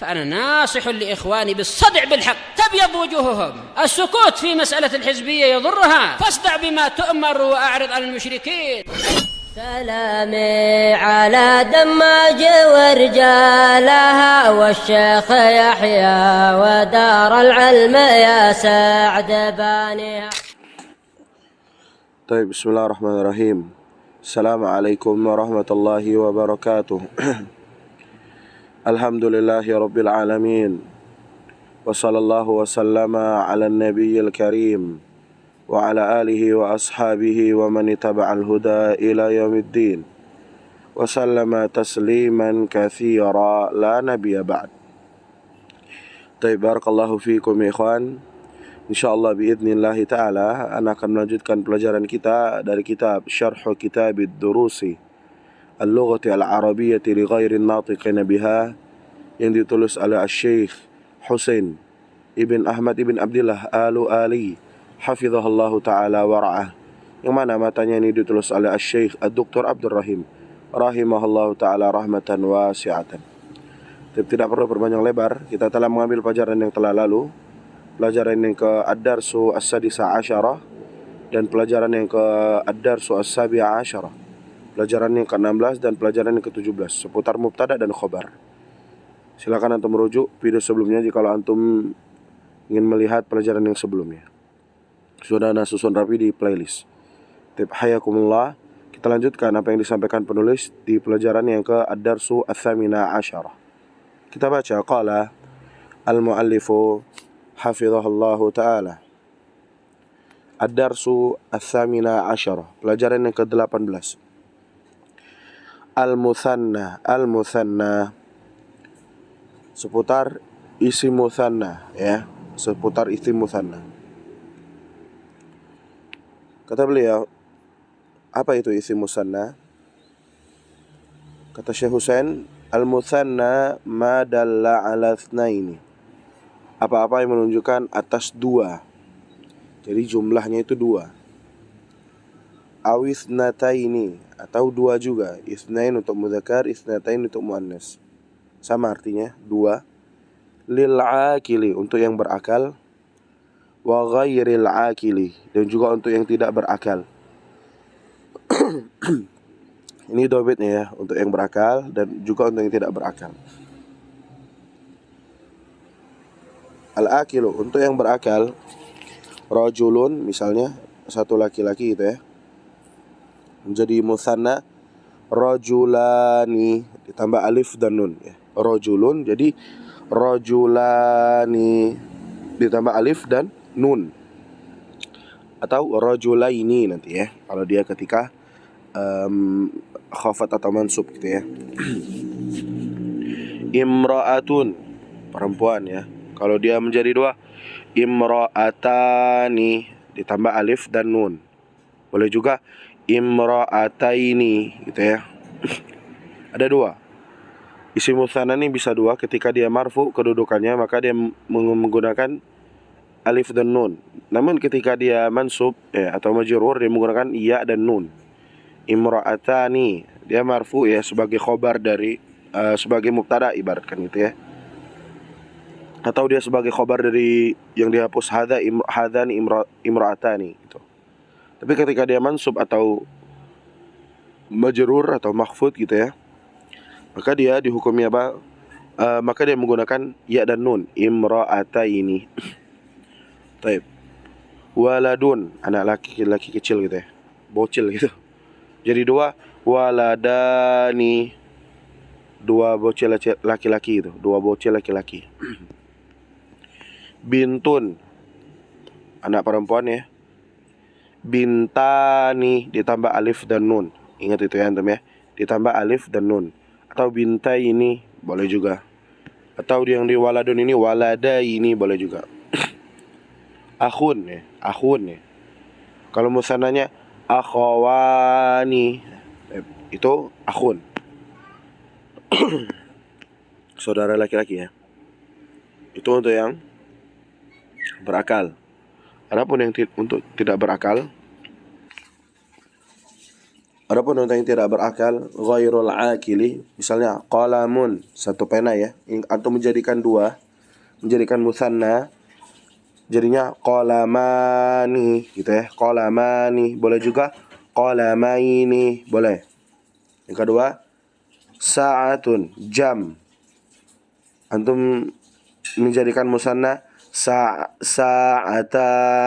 فأنا ناصح لإخواني بالصدع بالحق تبيض وجوههم. السكوت في مسألة الحزبية يضرها، فاصدع بما تؤمر وأعرض عن المشركين. سلامي على دماج ورجالها والشيخ يحيى ودار العلم يا سعد بانيها. طيب، بسم الله الرحمن الرحيم. السلام عليكم ورحمة الله وبركاته. الحمد لله رب العالمين، وصلى الله وسلم على النبي الكريم وعلى آله وأصحابه ومن اتبع الهدى إلى يوم الدين وسلم تسليما كثيرا لا نبي بعد. طيب, barakallahu fikum ya ikhwan. InsyaAllah biidhnillahi ta'ala Ana akan melanjutkan pelajaran kita dari kitab Syarh Kitab Ad-Durusi Al-Lughati Al-Arabiyyati li Ghairi Natiqina Biha, yang ditulis oleh Syekh Husain Ibn Ahmad Ibn Abdillah Al-Ali hafizahullahu ta'ala wara'ah, yang mana matanya ini ditulis oleh Syekh Ad-Duktur Abdul Rahim rahimahullahu ta'ala rahmatan wasi'atan. Tidak perlu berpanjang lebar, kita telah mengambil pelajaran yang telah lalu, pelajaran yang ke Ad-Darsu As-Sadisa Asyarah dan pelajaran yang ke Ad-Darsu As-Sabi'a Asyarah, pelajaran yang ke-16 dan pelajaran yang ke-17 seputar mubtada dan khobar. Silakan antum merujuk video sebelumnya jika antum ingin melihat pelajaran yang sebelumnya. Sudah ana susun rapi di playlist. Hayakumullah. Kita lanjutkan apa yang disampaikan penulis di pelajaran yang ke Ad-Darsu Ats-Tsamina Asyarah. Kita baca qala al-muallifu hafizahullahu ta'ala. Ad-Darsu Ats-Tsamina Asyarah, pelajaran yang ke-18. Al-Mutsanna. Al-Mutsanna seputar isim mutsanna, ya, seputar isim mutsanna. Kata beliau, apa itu isim mutsanna? Kata Syekh Husain, al-mutsanna ma dalla ala itsnaini, apa-apa yang menunjukkan atas dua, jadi jumlahnya itu dua. Awisnataini, atau dua juga. Itsnain untuk mudzakkar, itsnatain untuk muannas, sama artinya dua. Lil akili, untuk yang berakal. Wa ghairil akili, dan juga untuk yang tidak berakal. Ini dobitnya ya, untuk yang berakal dan juga untuk yang tidak berakal. Al-akilu, untuk yang berakal, rajulun misalnya, satu laki-laki gitu ya, menjadi mutsanna rajulani, ditambah alif dan nun ya. Rajulun jadi rajulani ditambah alif dan nun, atau rajulaini nanti ya kalau dia ketika khafat atau mansub gitu ya. Imra'atun, perempuan ya, kalau dia menjadi dua, imra'atani ditambah alif dan nun. Boleh juga imra'ataini gitu ya. Ada dua. Isim mutsanna ini bisa dua, ketika dia marfu kedudukannya maka dia menggunakan alif dan nun. Namun ketika dia mansub ya, atau majrur, dia menggunakan ya dan nun. Imra'atani dia marfu ya, sebagai khobar dari sebagai mubtada ibaratkan gitu ya. Atau dia sebagai khobar dari yang dihapus hadani imra'atani gitu. Tapi ketika dia mansub atau majrur atau makhfud gitu ya, maka dia dihukumi apa? Maka dia menggunakan ya dan nun, imra'ataini. Taib. Waladun, anak laki kecil gitu ya, bocil gitu. Jadi dua, waladani, dua bocil laki-laki itu, dua bocil laki-laki. Bintun, anak perempuan ya. Bintani ditambah alif dan nun. Ingat itu ya antum ya, ditambah alif dan nun. Atau bintai ini boleh juga. Atau yang di waladun ini walada ini boleh juga. Akhun ya, akhun ya. Kalau musananya akhawani, itu akhun. Saudara laki-laki ya. Itu untuk yang berakal. Adapun yang untuk tidak berakal, Adapun untuk yang tidak berakal, ghairul akili, misalnya qalamun, satu pena ya. Antum menjadikan dua, menjadikan musanna, jadinya qalamani gitu ya. Qalamani, boleh juga qalamaini, boleh. Yang kedua, sa'atun, jam. Antum menjadikan musanna sa'atani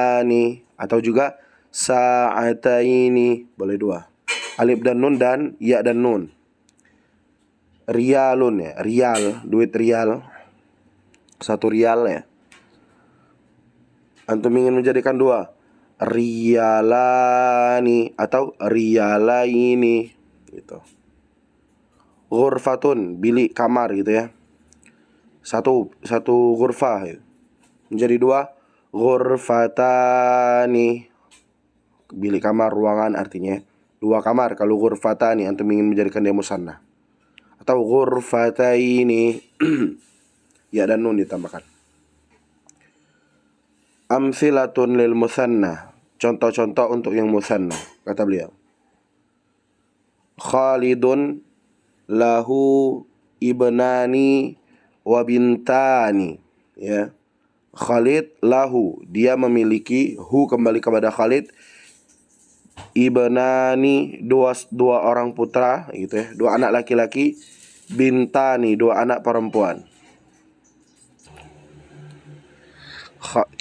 atau juga sa'ataini, boleh dua. Alif dan nun dan ya dan nun. Rialun ya, rial, duit rial. 1 rial ya. Antum ingin menjadikan dua, rialani atau rialaini gitu. Ghurfatun, bilik kamar gitu ya. Satu ghurfah ya. Menjadi dua, ghurfatani, bilik kamar, ruangan artinya. 2 kamar kalau ghurfatani antum ingin menjadikan dia musanna. Atau ghurfataini ya dan nun ditambahkan. Amsilatun lil musanna, contoh-contoh untuk yang musanna. Kata beliau, Khalidun lahu ibnani wa bintani, ya. Khalid lahu, dia memiliki, hu kembali kepada Khalid, ibnani, dua orang putra gitu ya, 2 anak laki-laki, bintani, 2 anak perempuan.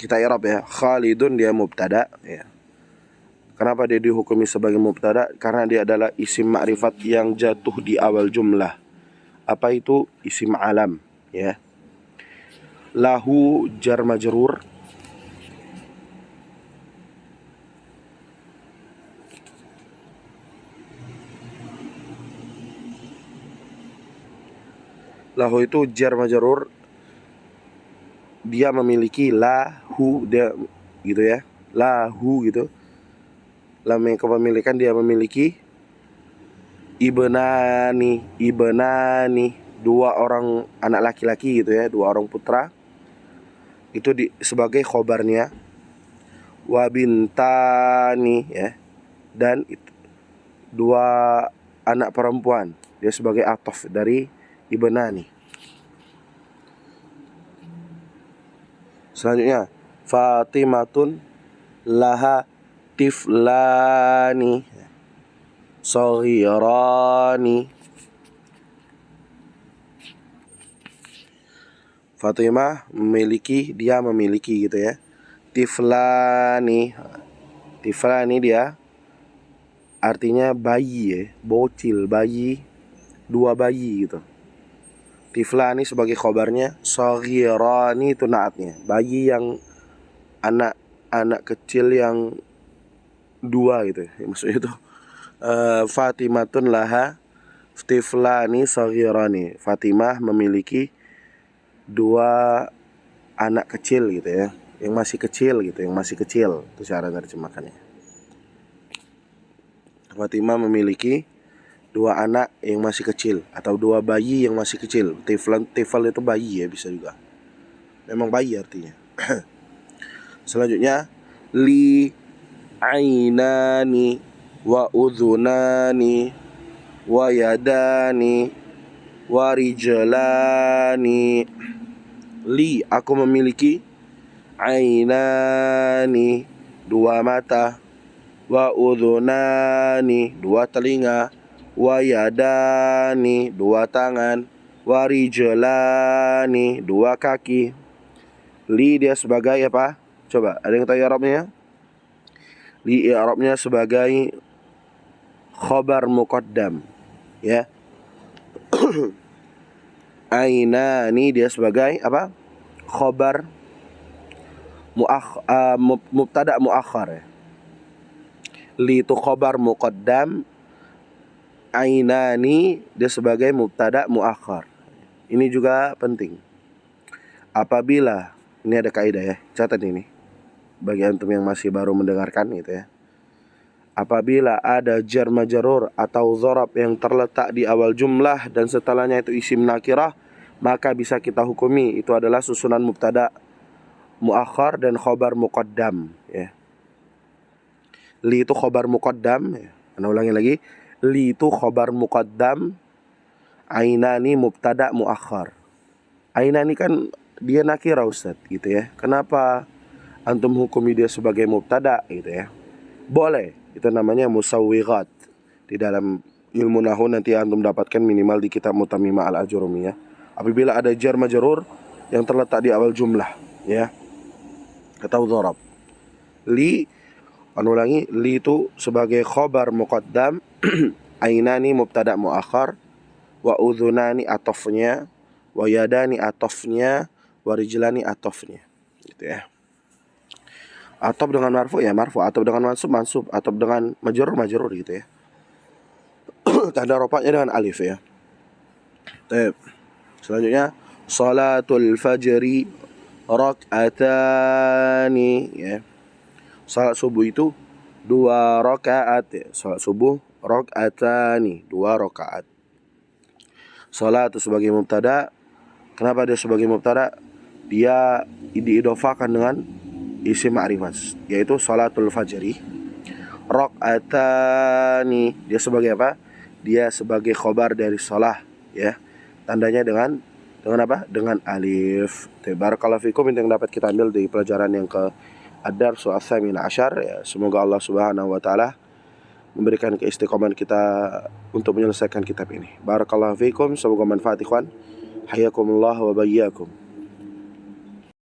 Kita i'rab ya, Khalidun dia mubtada ya. Kenapa dia dihukumi sebagai mubtada? Karena dia adalah isim ma'rifat yang jatuh di awal jumlah. Apa itu? Isim alam ya. Lahu jar majrur, lahu itu jar majrur, dia memiliki lahu, dia gitu ya, lahu gitu. Lam yang kepemilikan, dia memiliki ibnani, 2 orang anak laki-laki gitu ya, 2 orang putra. Itu sebagai khobarnya. Wa bintani ya, dan 2 anak perempuan, dia sebagai atof dari ibnani. Selanjutnya, Fatimatun laha tiflani saghirani. Fatimah memiliki, dia memiliki gitu ya. Tiflani, tiflani dia artinya bayi ya, bocil, bayi, 2 bayi gitu. Tiflani sebagai khobarnya, saghirani itu naatnya, bayi yang anak kecil yang 2 gitu ya. Maksudnya itu Fatimatun laha tiflani saghirani. Fatimah memiliki 2 anak kecil gitu ya, yang masih kecil gitu, yang masih kecil. Itu cara terjemahkannya. Fatimah memiliki 2 anak yang masih kecil atau 2 bayi yang masih kecil. Tifal itu bayi ya, bisa juga. Memang bayi artinya. Selanjutnya, li ainani wa udhunani wa yadani wa rijlani. Li, aku memiliki, ainani, 2 mata, wa udhunani, 2 telinga, wa yadani, 2 tangan, wa rijlani, 2 kaki. Li dia sebagai apa? Coba, ada yang tahu i'rabnya? Li i'rabnya sebagai khabar muqaddam ya. Ainani dia sebagai apa? Khabar mubtada muakhar ya. Li itu khabar muqaddam, ainani dia sebagai mubtada muakhar. Ini juga penting. Apabila, ini ada kaidah ya, catat ini bagi antum yang masih baru mendengarkan gitu ya. Apabila ada jar majrur atau dzarab yang terletak di awal jumlah dan setelahnya itu isim nakirah, maka bisa kita hukumi itu adalah susunan mubtada muakhar dan khabar muqaddam ya. Li itu khabar muqaddam ya. Ana ulangi lagi. Li itu khobar muqaddam, ainani mubtada muakhar. Ainani kan dia nakira Ustaz gitu ya. Kenapa antum hukumi dia sebagai mubtada gitu ya? Boleh, itu namanya musawwighat. Di dalam ilmu nahwu nanti antum dapatkan minimal di kitab Mutamimah al-Ajurumiyah. Apabila ada jar majrur yang terletak di awal jumlah ya, atau dharab. Li, ulangi, li itu sebagai khobar muqaddam, ainani mubtada muakhar, wa udhunani atofnya, wa yadani atofnya, wa rijlani atofnya gitu ya. Atop dengan marfu ya marfu, atop dengan mansub, atop dengan majrur gitu ya. Tanda rofanya dengan alif ya. Baik. Selanjutnya salatul fajri rak'atani ya. Salat subuh itu 2 rakaat ya. Salat subuh rak'atani, 2 rakaat. Salat itu sebagai mubtada. Kenapa dia sebagai mubtada? Dia diidofakan dengan isim ma'rifat, yaitu salatul fajri. Rak'atani, dia sebagai apa? Dia sebagai khobar dari shalah ya. Tandanya dengan apa? Dengan alif. Barakallahu fikum, yang dapat kita ambil di pelajaran yang ke Ad-Darsu Ats-Tsamin Asyar ya. Semoga Allah Subhanahu wa taala memberikan keistiqomahan kita untuk menyelesaikan kitab ini. Barakallahu fikum, semoga manfaat ikhwan. Hayakumullah wa bayyakum.